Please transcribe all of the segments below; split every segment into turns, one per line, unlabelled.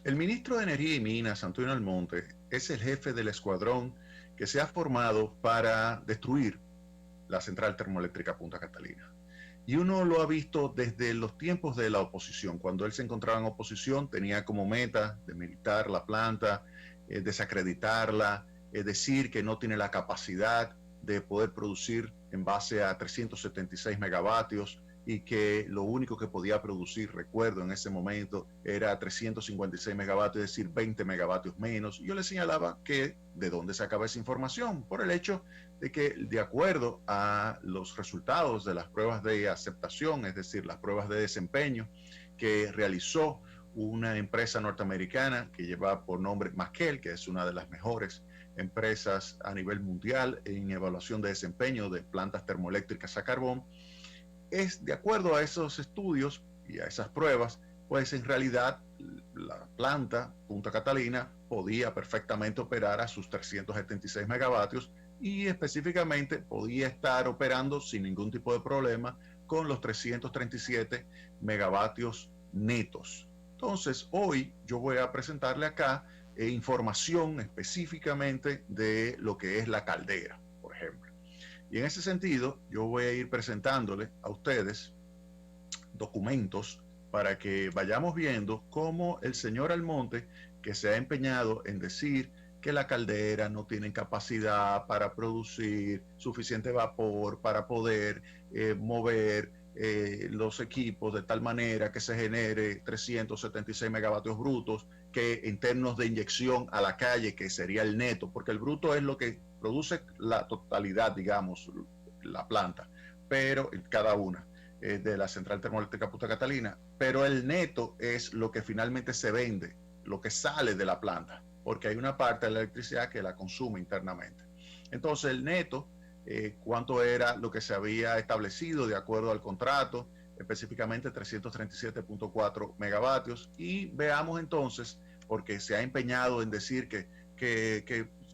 El ministro de Energía y Minas, Antonio Almonte, es el jefe del escuadrón que se ha formado para destruir la central termoeléctrica Punta Catalina. Y uno lo ha visto desde los tiempos de la oposición. Cuando él se encontraba en oposición, tenía como meta desmilitar la planta, desacreditarla, decir que no tiene la capacidad de poder producir en base a 376 megavatios y que lo único que podía producir, recuerdo en ese momento, era 356 megavatios, es decir, 20 megavatios menos. Yo le señalaba que de dónde sacaba esa información, por el hecho de que de acuerdo a los resultados de las pruebas de aceptación, es decir, las pruebas de desempeño que realizó una empresa norteamericana que lleva por nombre McKell, que es una de las mejores empresas a nivel mundial en evaluación de desempeño de plantas termoeléctricas a carbón, es de acuerdo a esos estudios y a esas pruebas, pues en realidad la planta Punta Catalina podía perfectamente operar a sus 376 megavatios y específicamente podía estar operando sin ningún tipo de problema con los 337 megavatios netos. Entonces, hoy yo voy a presentarle acá información específicamente de lo que es la caldera, por ejemplo. Y en ese sentido, yo voy a ir presentándole a ustedes documentos para que vayamos viendo cómo el señor Almonte, que se ha empeñado en decir que la caldera no tiene capacidad para producir suficiente vapor para poder mover los equipos de tal manera que se genere 376 megavatios brutos, que en términos de inyección a la calle, que sería el neto, porque el bruto es lo que produce la totalidad, digamos, la planta, pero cada una de la central termoeléctrica Punta Catalina, pero el neto es lo que finalmente se vende, lo que sale de la planta, porque hay una parte de la electricidad que la consume internamente. Entonces el neto, cuánto era lo que se había establecido de acuerdo al contrato, específicamente 337.4 megavatios, y veamos entonces, porque se ha empeñado en decir que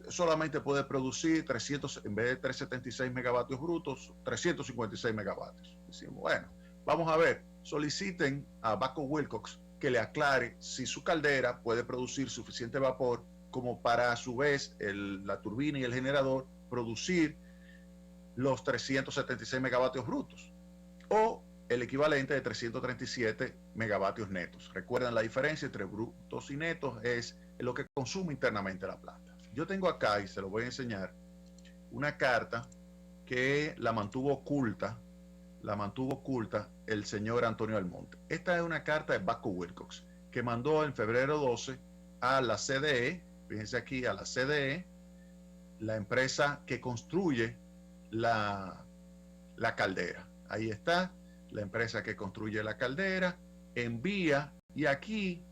solamente puede producir 300, en vez de 376 megavatios brutos, 356 megavatios. Decimos, bueno, vamos a ver, soliciten a Baco Wilcox que le aclare si su caldera puede producir suficiente vapor como para a su vez la turbina y el generador producir los 376 megavatios brutos o el equivalente de 337 megavatios netos. Recuerden, la diferencia entre brutos y netos es lo que consume internamente la planta. Yo tengo acá, y se lo voy a enseñar, una carta que la mantuvo oculta el señor Antonio Almonte. Esta es una carta de Baco Wilcox que mandó en febrero 12 a la CDE, fíjense aquí, a la CDE, la empresa que construye la caldera. Ahí está, la empresa que construye la caldera, envía, y aquí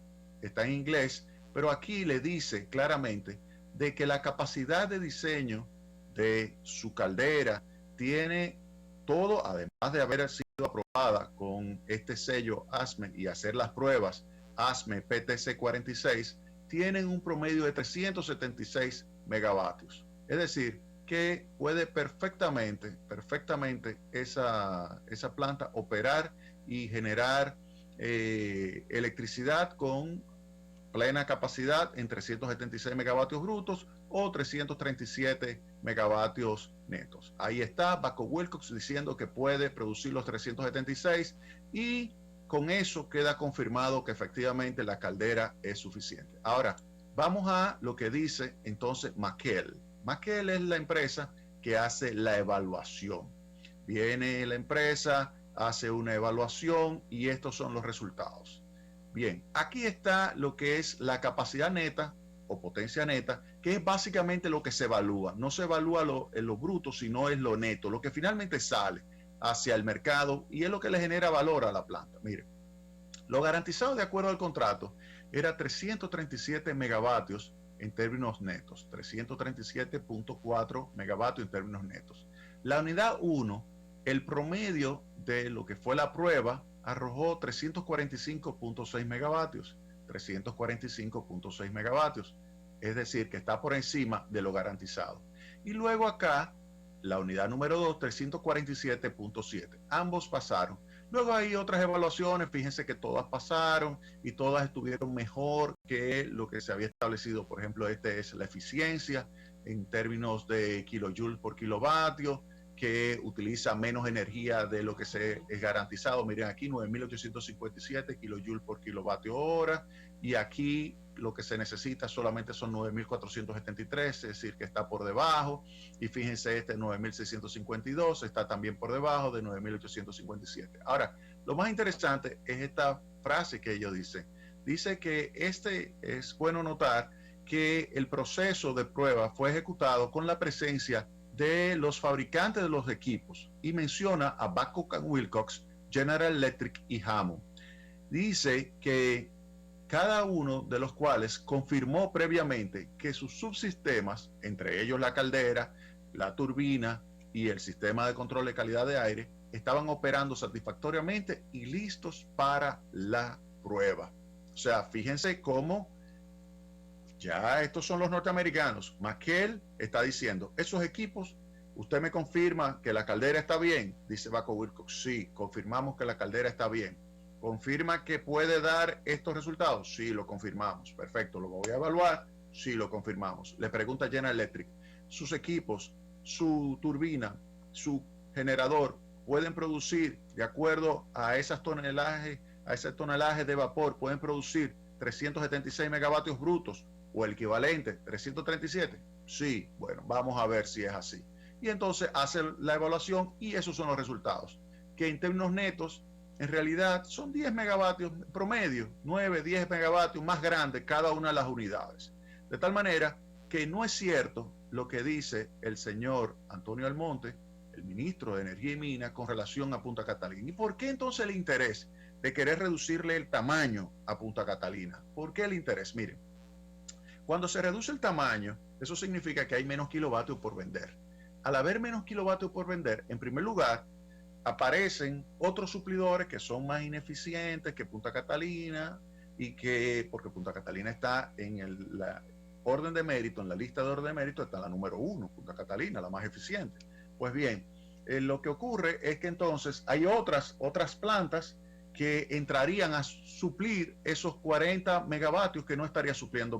está en inglés, pero aquí le dice claramente de que la capacidad de diseño de su caldera tiene todo, además de haber sido aprobada con este sello ASME y hacer las pruebas ASME PTC 46, tienen un promedio de 376 megavatios. Es decir, que puede perfectamente esa planta operar y generar electricidad con plena capacidad en 376 megavatios brutos o 337 megavatios netos. Ahí está Baco Wilcox diciendo que puede producir los 376 y con eso queda confirmado que efectivamente la caldera es suficiente. Ahora, vamos a lo que dice entonces McKell. McKell es la empresa que hace la evaluación. Viene la empresa, hace una evaluación y estos son los resultados. Bien, aquí está lo que es la capacidad neta o potencia neta, que es básicamente lo que se evalúa. No se evalúa lo bruto, sino es lo neto, lo que finalmente sale hacia el mercado y es lo que le genera valor a la planta. Miren, lo garantizado de acuerdo al contrato era 337 megavatios en términos netos, 337.4 megavatios en términos netos. La unidad 1, el promedio de lo que fue la prueba, arrojó 345.6 megavatios, 345.6 megavatios, es decir, que está por encima de lo garantizado. Y luego acá, la unidad número 2, 347.7, ambos pasaron. Luego hay otras evaluaciones, fíjense que todas pasaron y todas estuvieron mejor que lo que se había establecido, por ejemplo, es la eficiencia en términos de kilojoules por kilovatio, que utiliza menos energía de lo que se es garantizado. Miren aquí 9.857 kilojoules por kilovatio hora, y aquí lo que se necesita solamente son 9.473, es decir, que está por debajo. Y fíjense, este 9.652 está también por debajo de 9.857. Ahora, lo más interesante es esta frase que ellos dicen. Dice que es bueno notar que el proceso de prueba fue ejecutado con la presencia de los fabricantes de los equipos, y menciona a Babcock & Wilcox, General Electric y Hammond. Dice que cada uno de los cuales confirmó previamente que sus subsistemas, entre ellos la caldera, la turbina y el sistema de control de calidad de aire, estaban operando satisfactoriamente y listos para la prueba. O sea, fíjense cómo ya estos son los norteamericanos. McHale está diciendo, esos equipos, usted me confirma que la caldera está bien, dice Babcock Wilcox. Sí, confirmamos que la caldera está bien. ¿Confirma que puede dar estos resultados? Sí, lo confirmamos. Perfecto, lo voy a evaluar. Sí, lo confirmamos. Le pregunta General Electric, sus equipos, su turbina, su generador, pueden producir, de acuerdo a esas tonelajes, a ese tonelaje de vapor, pueden producir 376 megavatios brutos o el equivalente, 337. Sí, bueno, vamos a ver si es así. Y entonces hace la evaluación y esos son los resultados, que en términos netos, en realidad son 10 megavatios promedio, 9, 10 megavatios más grandes cada una de las unidades. De tal manera que no es cierto lo que dice el señor Antonio Almonte, el ministro de Energía y Minas, con relación a Punta Catalina. ¿Y por qué entonces el interés de querer reducirle el tamaño a Punta Catalina? ¿Por qué el interés? Miren, cuando se reduce el tamaño, eso significa que hay menos kilovatios por vender. Al haber menos kilovatios por vender, en primer lugar, aparecen otros suplidores que son más ineficientes que Punta Catalina, y que, porque Punta Catalina está en la orden de mérito, en la lista de orden de mérito está la número 1, Punta Catalina, la más eficiente. Pues bien, lo que ocurre es que entonces hay otras plantas que entrarían a suplir esos 40 megavatios que no estaría supliendo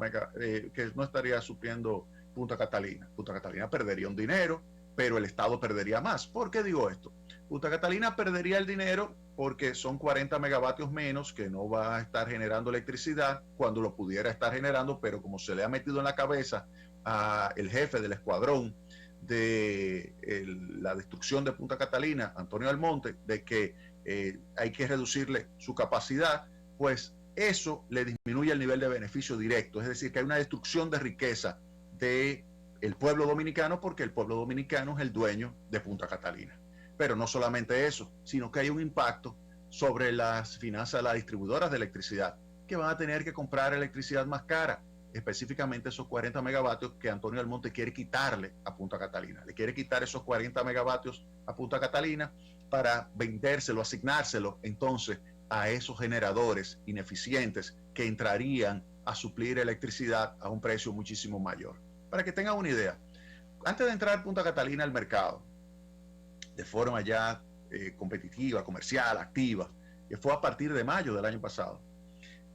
Punta Catalina. Punta Catalina perdería un dinero, pero el Estado perdería más. ¿Por qué digo esto? Punta Catalina perdería el dinero porque son 40 megavatios menos que no va a estar generando electricidad cuando lo pudiera estar generando, pero como se le ha metido en la cabeza al jefe del escuadrón de la destrucción de Punta Catalina, Antonio Almonte, de que hay que reducirle su capacidad, pues eso le disminuye el nivel de beneficio directo, es decir, que hay una destrucción de riqueza del pueblo dominicano, porque el pueblo dominicano es el dueño de Punta Catalina. Pero no solamente eso, sino que hay un impacto sobre las finanzas de las distribuidoras de electricidad, que van a tener que comprar electricidad más cara, específicamente esos 40 megavatios que Antonio Almonte quiere quitarle a Punta Catalina. Le quiere quitar esos 40 megavatios a Punta Catalina para vendérselo, asignárselo entonces a esos generadores ineficientes que entrarían a suplir electricidad a un precio muchísimo mayor. Para que tengan una idea, antes de entrar Punta Catalina al mercado, de forma ya competitiva, comercial, activa, que fue a partir de mayo del año pasado,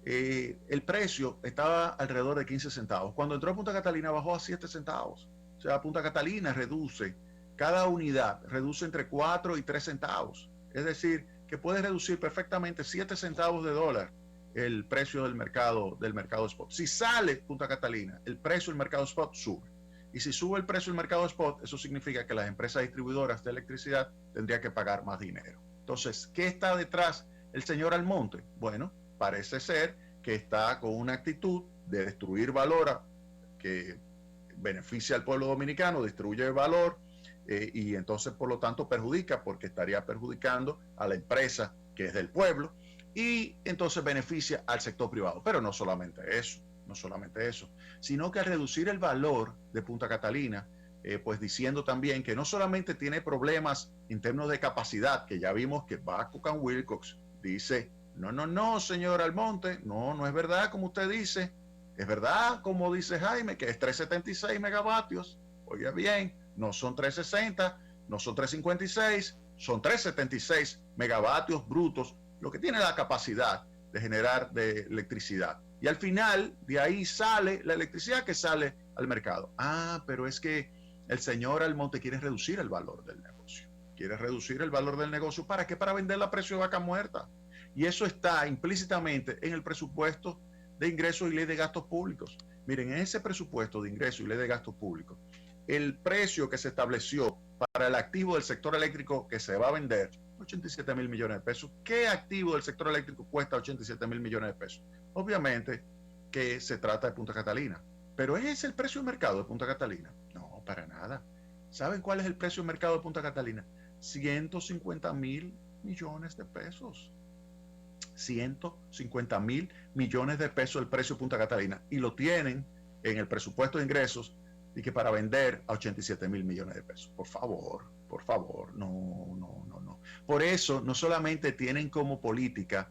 el precio estaba alrededor de 15 centavos. Cuando entró Punta Catalina bajó a 7 centavos. O sea, Punta Catalina reduce, cada unidad reduce entre 4 y 3 centavos. Es decir, que puede reducir perfectamente 7 centavos de dólar el precio del mercado spot. Si sale Punta Catalina, el precio del mercado spot sube. Y si sube el precio del mercado spot, eso significa que las empresas distribuidoras de electricidad tendrían que pagar más dinero. Entonces, ¿qué está detrás el señor Almonte? Bueno, parece ser que está con una actitud de destruir valor que beneficia al pueblo dominicano, destruye valor y entonces por lo tanto perjudica, porque estaría perjudicando a la empresa que es del pueblo, y entonces beneficia al sector privado. Pero no solamente eso, sino que al reducir el valor de Punta Catalina, pues diciendo también que no solamente tiene problemas en términos de capacidad, que ya vimos que Babcock & Wilcox dice, no, señor Almonte, no es verdad como usted dice, es verdad como dice Jaime, que es 376 megavatios, oiga bien, no son 360, no son 356, son 376 megavatios brutos, lo que tiene la capacidad de generar de electricidad. Y al final, de ahí sale la electricidad que sale al mercado. Ah, pero es que el señor Almonte quiere reducir el valor del negocio. Quiere reducir el valor del negocio. ¿Para qué? Para venderla a precio de vaca muerta. Y eso está implícitamente en el presupuesto de ingresos y ley de gastos públicos. Miren, en ese presupuesto de ingresos y ley de gastos públicos, el precio que se estableció para el activo del sector eléctrico que se va a vender, 87 mil millones de pesos. ¿Qué activo del sector eléctrico cuesta 87 mil millones de pesos? Obviamente que se trata de Punta Catalina. Pero ¿es el precio de mercado de Punta Catalina? No, para nada. ¿Saben cuál es el precio de mercado de Punta Catalina? 150 mil millones de pesos. 150 mil millones de pesos el precio de Punta Catalina. Y lo tienen en el presupuesto de ingresos y que para vender a 87 mil millones de pesos. Por favor, no. Por eso no solamente tienen como política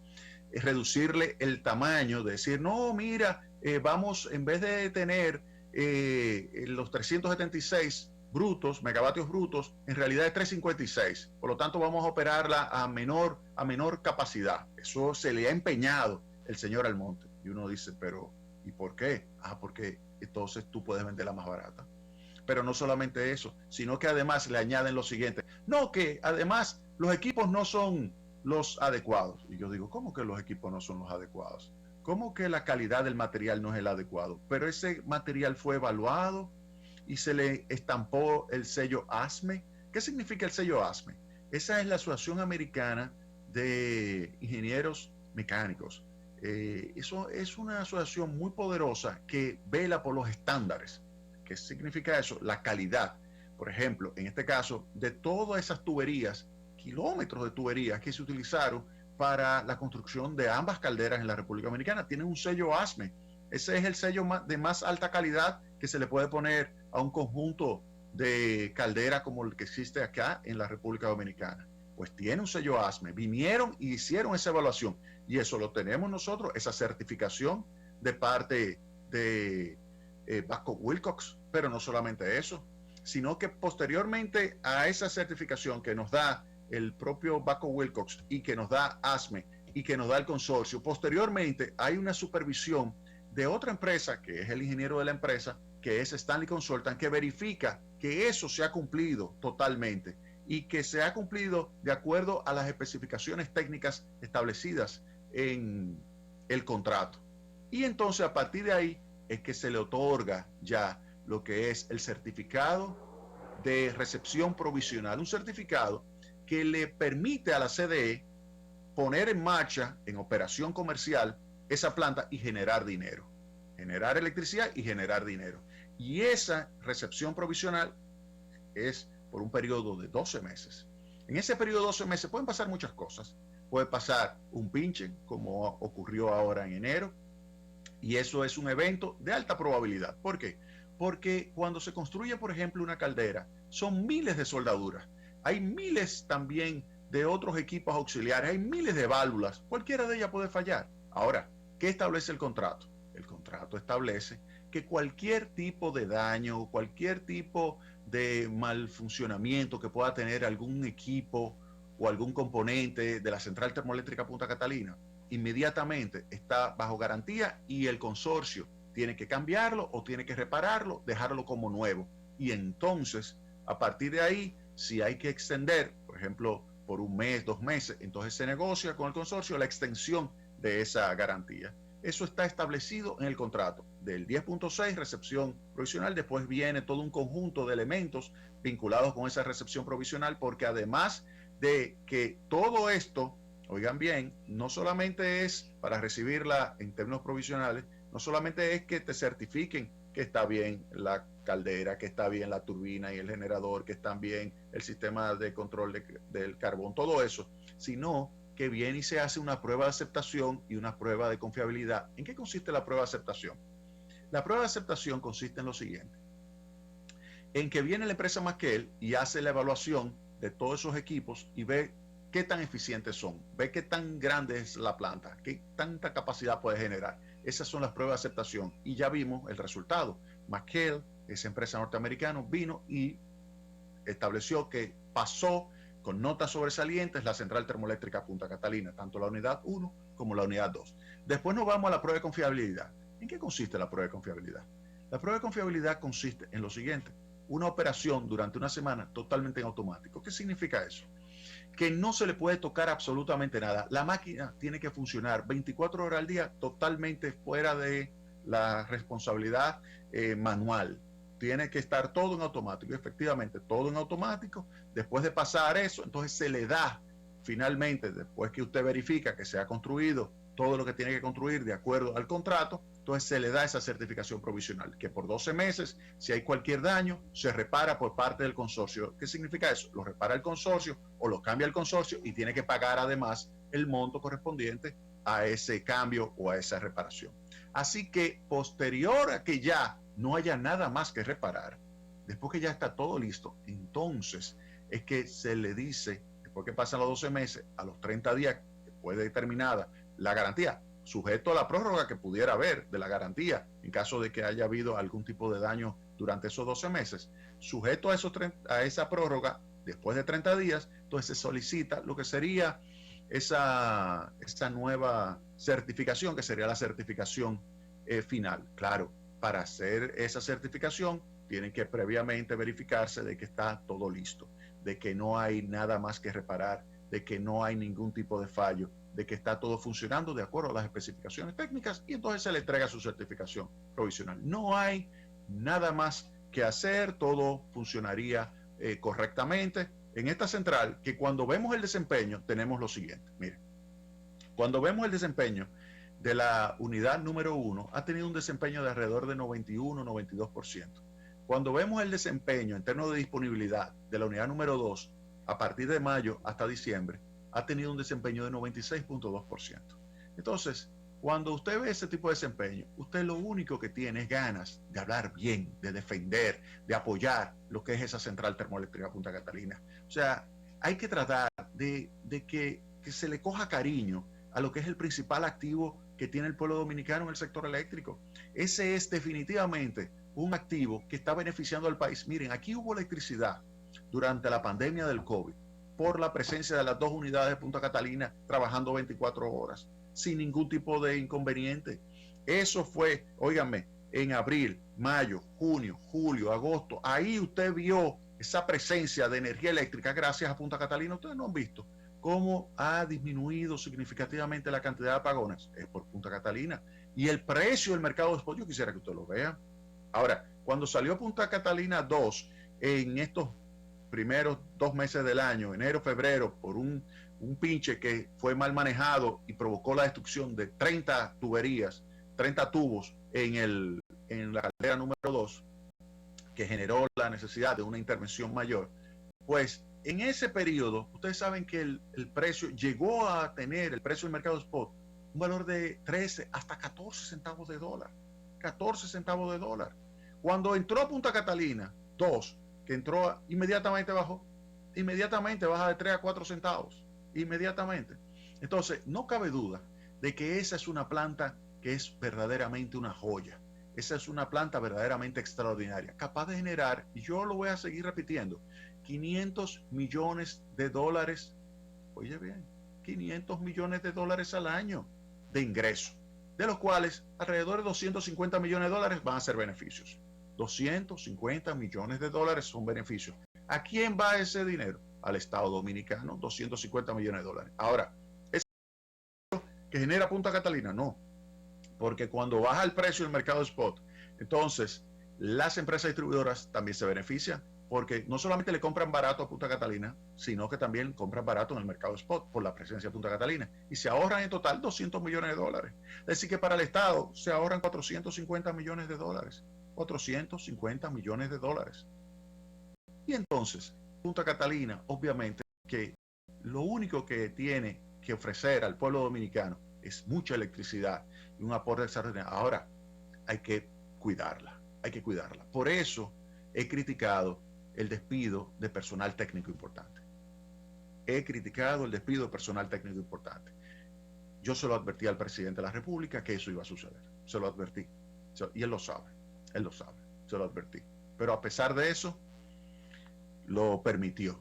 reducirle el tamaño, de decir, no, mira, vamos, en vez de tener los 376 brutos, megavatios brutos, en realidad es 356. Por lo tanto, vamos a operarla a menor capacidad. Eso se le ha empeñado el señor Almonte. Y uno dice, pero ¿y por qué? Ah, porque entonces tú puedes venderla más barata. Pero no solamente eso, sino que además le añaden lo siguiente. No, que además los equipos no son los adecuados. Y yo digo, ¿cómo que los equipos no son los adecuados? ¿Cómo que la calidad del material no es el adecuado? Pero ese material fue evaluado y se le estampó el sello ASME. ¿Qué significa el sello ASME? Esa es la Asociación Americana de Ingenieros Mecánicos. Eso es una asociación muy poderosa que vela por los estándares. ¿Qué significa eso? La calidad. Por ejemplo, en este caso, de todas esas tuberías, kilómetros de tuberías que se utilizaron para la construcción de ambas calderas en la República Dominicana, tienen un sello ASME. Ese es el sello de más alta calidad que se le puede poner a un conjunto de caldera como el que existe acá en la República Dominicana. Pues tiene un sello ASME. Vinieron y hicieron esa evaluación. Y eso lo tenemos nosotros, esa certificación de parte de Babcock Wilcox. Pero no solamente eso, sino que posteriormente a esa certificación que nos da el propio Babcock Wilcox y que nos da ASME y que nos da el consorcio, posteriormente hay una supervisión de otra empresa, que es el ingeniero de la empresa, que es Stanley Consultant, que verifica que eso se ha cumplido totalmente y que se ha cumplido de acuerdo a las especificaciones técnicas establecidas en el contrato. Y entonces a partir de ahí es que se le otorga ya lo que es el certificado de recepción provisional, un certificado que le permite a la CDE poner en marcha, en operación comercial, esa planta y generar dinero, generar electricidad y generar dinero. Y esa recepción provisional es por un periodo de 12 meses. En ese periodo de 12 meses pueden pasar muchas cosas. Puede pasar un pinche, como ocurrió ahora en enero, y eso es un evento de alta probabilidad. ¿Por qué? Porque cuando se construye, por ejemplo, una caldera, son miles de soldaduras. Hay miles también de otros equipos auxiliares, hay miles de válvulas. Cualquiera de ellas puede fallar. Ahora, ¿qué establece el contrato? El contrato establece que cualquier tipo de daño, cualquier tipo de mal funcionamiento que pueda tener algún equipo o algún componente de la central termoeléctrica Punta Catalina, inmediatamente está bajo garantía y el consorcio tiene que cambiarlo o tiene que repararlo, dejarlo como nuevo. Y entonces, a partir de ahí, si hay que extender, por ejemplo, por un mes, 2 meses, entonces se negocia con el consorcio la extensión de esa garantía. Eso está establecido en el contrato. Del 10.6, recepción provisional, después viene todo un conjunto de elementos vinculados con esa recepción provisional, porque además de que todo esto, oigan bien, no solamente es para recibirla en términos provisionales, no solamente es que te certifiquen que está bien la caldera, que está bien la turbina y el generador, que está bien el sistema de control del carbón, todo eso, sino que viene y se hace una prueba de aceptación y una prueba de confiabilidad. ¿En qué consiste la prueba de aceptación? La prueba de aceptación consiste en lo siguiente, en que viene la empresa McKell y hace la evaluación de todos esos equipos y ve qué tan eficientes son, ve qué tan grande es la planta, qué tanta capacidad puede generar. Esas son las pruebas de aceptación y ya vimos el resultado. McKell, esa empresa norteamericana, vino y estableció que pasó con notas sobresalientes la central termoeléctrica Punta Catalina, tanto la unidad 1 como la unidad 2. Después nos vamos a la prueba de confiabilidad. ¿En qué consiste la prueba de confiabilidad? La prueba de confiabilidad consiste en lo siguiente: una operación durante una semana totalmente en automático. ¿Qué significa eso? Que no se le puede tocar absolutamente nada. La máquina tiene que funcionar 24 horas al día totalmente fuera de la responsabilidad manual. Tiene que estar todo en automático. Efectivamente, todo en automático. Después de pasar eso, entonces se le da finalmente, después que usted verifica que se ha construido todo lo que tiene que construir de acuerdo al contrato, entonces se le da esa certificación provisional, que por 12 meses, si hay cualquier daño, se repara por parte del consorcio. ¿Qué significa eso? Lo repara el consorcio o lo cambia el consorcio y tiene que pagar además el monto correspondiente a ese cambio o a esa reparación. Así que posterior a que ya no haya nada más que reparar, después que ya está todo listo, entonces es que se le dice, después que pasan los 12 meses, a los 30 días, después de terminada la garantía, sujeto a la prórroga que pudiera haber de la garantía en caso de que haya habido algún tipo de daño durante esos 12 meses, sujeto a esa prórroga, después de 30 días, entonces se solicita lo que sería esa nueva certificación, que sería la certificación final. Claro, para hacer esa certificación tienen que previamente verificarse de que está todo listo, de que no hay nada más que reparar, de que no hay ningún tipo de fallo, de que está todo funcionando de acuerdo a las especificaciones técnicas, y entonces se le entrega su certificación provisional. No hay nada más que hacer, todo funcionaría correctamente. En esta central, que cuando vemos el desempeño, tenemos lo siguiente. Miren, cuando vemos el desempeño de la unidad número 1, ha tenido un desempeño de alrededor de 91-92%. Cuando vemos el desempeño en términos de disponibilidad de la unidad número 2, a partir de mayo hasta diciembre, ha tenido un desempeño de 96.2%. Entonces, cuando usted ve ese tipo de desempeño, usted lo único que tiene es ganas de hablar bien, de defender, de apoyar lo que es esa central termoeléctrica Punta Catalina. O sea, hay que tratar de que se le coja cariño a lo que es el principal activo que tiene el pueblo dominicano en el sector eléctrico. Ese es definitivamente un activo que está beneficiando al país. Miren, aquí hubo electricidad durante la pandemia del COVID por la presencia de las dos unidades de Punta Catalina trabajando 24 horas, sin ningún tipo de inconveniente. Eso fue, óiganme, en abril, mayo, junio, julio, agosto. Ahí usted vio esa presencia de energía eléctrica gracias a Punta Catalina. Ustedes no han visto cómo ha disminuido significativamente la cantidad de apagones. Es por Punta Catalina. Y el precio del mercado de spot, yo quisiera que usted lo vea. Ahora, cuando salió Punta Catalina 2 en estos primeros 2 meses del año, enero, febrero, por un pinche que fue mal manejado y provocó la destrucción de 30 tuberías, 30 tubos en la caldera número 2, que generó la necesidad de una intervención mayor, pues en ese periodo, ustedes saben que el precio llegó a tener, el precio del mercado spot, un valor de 13 hasta 14 centavos de dólar. 14 centavos de dólar. Cuando entró Punta Catalina 2, que entró, inmediatamente bajó. Inmediatamente baja de 3 a 4 centavos. Inmediatamente. Entonces, no cabe duda de que esa es una planta que es verdaderamente una joya. Esa es una planta verdaderamente extraordinaria, capaz de generar, y yo lo voy a seguir repitiendo, 500 millones de dólares, oye bien, 500 millones de dólares al año de ingresos, de los cuales alrededor de 250 millones de dólares van a ser beneficios. 250 millones de dólares son beneficios. ¿A quién va ese dinero? Al Estado Dominicano, 250 millones de dólares. Ahora, ¿es que genera Punta Catalina? No, porque cuando baja el precio del mercado spot, entonces las empresas distribuidoras también se benefician, porque no solamente le compran barato a Punta Catalina, sino que también compran barato en el mercado spot por la presencia de Punta Catalina, y se ahorran en total 200 millones de dólares. Es decir, que para el Estado se ahorran 450 millones de dólares. 450 millones de dólares. Y entonces, Punta Catalina, obviamente, que lo único que tiene que ofrecer al pueblo dominicano es mucha electricidad y un aporte extraordinario. Ahora, hay que cuidarla, hay que cuidarla. Por eso he criticado el despido de personal técnico importante. He criticado el despido de personal técnico importante. Yo se lo advertí al presidente de la República que eso iba a suceder. Se lo advertí. Y él lo sabe. Él lo sabe. Se lo advertí. Pero a pesar de eso, lo permitió.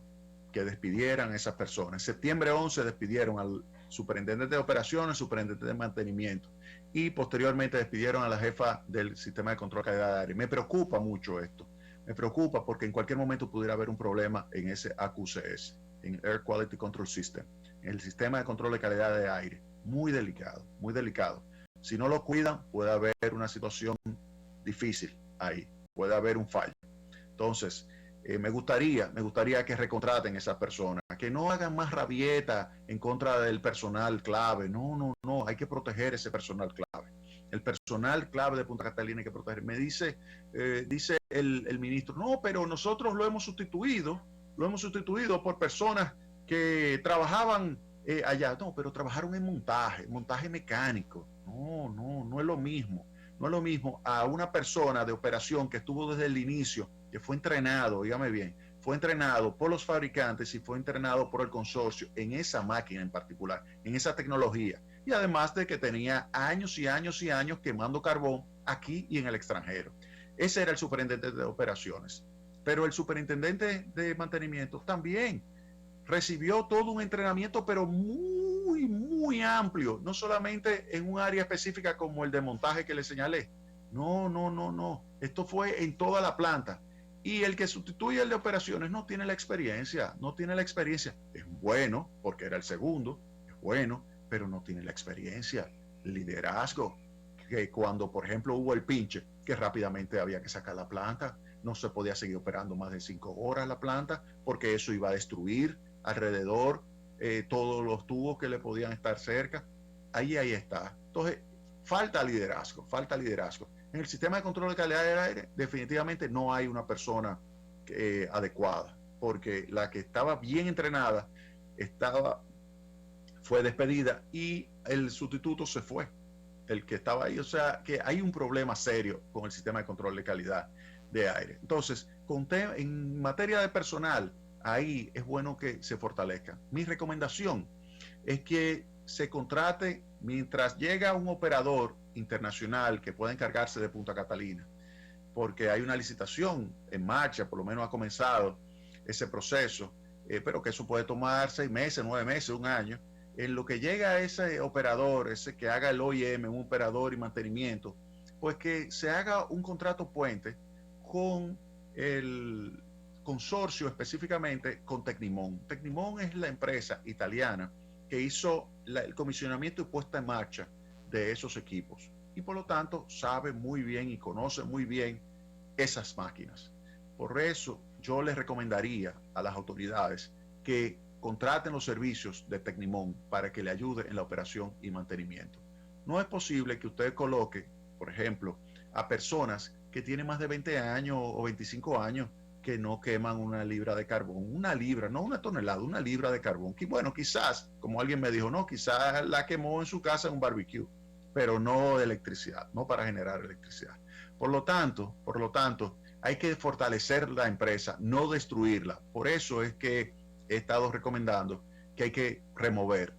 que despidieran a esas personas. En septiembre 11 despidieron al superintendente de operaciones, superintendente de mantenimiento, y posteriormente despidieron a la jefa del sistema de control de calidad de aire. Me preocupa mucho esto. Me preocupa porque en cualquier momento pudiera haber un problema en ese AQCS, en Air Quality Control System, en el sistema de control de calidad de aire. Muy delicado, muy delicado. Si no lo cuidan, puede haber una situación difícil ahí, puede haber un fallo. Entonces, me gustaría que recontraten a esas personas, que no hagan más rabieta en contra del personal clave. No, hay que proteger ese personal clave. El personal clave de Punta Catalina hay que proteger. Me dice, dice el ministro, no, pero nosotros lo hemos sustituido por personas que trabajaban allá. No, pero trabajaron en montaje mecánico. No es lo mismo. No es lo mismo a una persona de operación que estuvo desde el inicio, que fue entrenado, dígame bien, fue entrenado por los fabricantes y fue entrenado por el consorcio en esa máquina en particular, en esa tecnología. Y además de que tenía años y años y años quemando carbón aquí y en el extranjero. Ese era el superintendente de operaciones. Pero el superintendente de mantenimiento también recibió todo un entrenamiento, pero muy amplio, no solamente en un área específica como el de montaje que le señalé. No. Esto fue en toda la planta. Y el que sustituye el de operaciones no tiene la experiencia. Es bueno, porque era el segundo, es bueno, pero no tiene la experiencia, el liderazgo. Que cuando, por ejemplo, hubo el pinche, que rápidamente había que sacar la planta, no se podía seguir operando más de 5 horas la planta, porque eso iba a destruir alrededor todos los tubos que le podían estar cerca. Ahí está. Entonces, falta liderazgo. En el sistema de control de calidad del aire, definitivamente no hay una persona adecuada, porque la que estaba bien entrenada fue despedida y el sustituto se fue, el que estaba ahí. O sea, que hay un problema serio con el sistema de control de calidad de aire. Entonces, en materia de personal, ahí es bueno que se fortalezca. Mi recomendación es que se contrate mientras llega un operador internacional que pueda encargarse de Punta Catalina, porque hay una licitación en marcha, por lo menos ha comenzado ese proceso, pero que eso puede tomar 6 meses, 9 meses, un año. En lo que llega ese operador, ese que haga el OIM, un operador y mantenimiento, pues que se haga un contrato puente con el consorcio, específicamente con Tecnimont. Tecnimont es la empresa italiana que hizo el comisionamiento y puesta en marcha de esos equipos, y por lo tanto sabe muy bien y conoce muy bien esas máquinas. Por eso yo les recomendaría a las autoridades que contraten los servicios de Tecnimont para que le ayude en la operación y mantenimiento. No es posible que usted coloque, por ejemplo, a personas que tienen más de 20 años o 25 años que no queman una libra de carbón, una libra, no una tonelada, una libra de carbón. Que bueno, quizás, como alguien me dijo, no, quizás la quemó en su casa en un barbecue, pero no de electricidad, no para generar electricidad. Por lo tanto, hay que fortalecer la empresa, no destruirla. Por eso es que he estado recomendando que hay que remover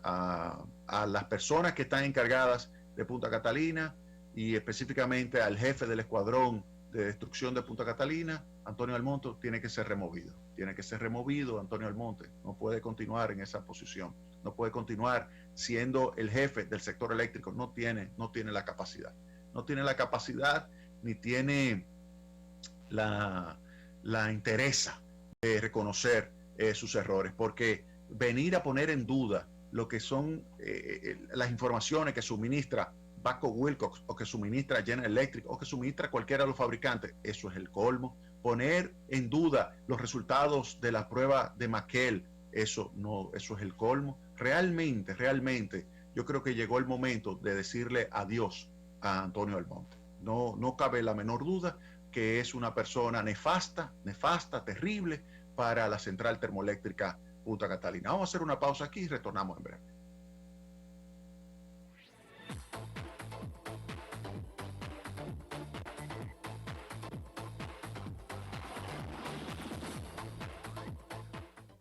a las personas que están encargadas de Punta Catalina, y específicamente al jefe del escuadrón de destrucción de Punta Catalina, Antonio Almonte. Tiene que ser removido Antonio Almonte. No puede continuar en esa posición, no puede continuar siendo el jefe del sector eléctrico. No tiene la capacidad, ni tiene la interesa de reconocer sus errores, porque venir a poner en duda lo que son las informaciones que suministra Babcock Wilcox, o que suministra General Electric, o que suministra cualquiera de los fabricantes, eso es el colmo. Poner en duda los resultados de la prueba de McKell, eso es el colmo. Realmente, yo creo que llegó el momento de decirle adiós a Antonio Almonte. No cabe la menor duda que es una persona nefasta, terrible para la central termoeléctrica Punta Catalina. Vamos a hacer una pausa aquí y retornamos en breve.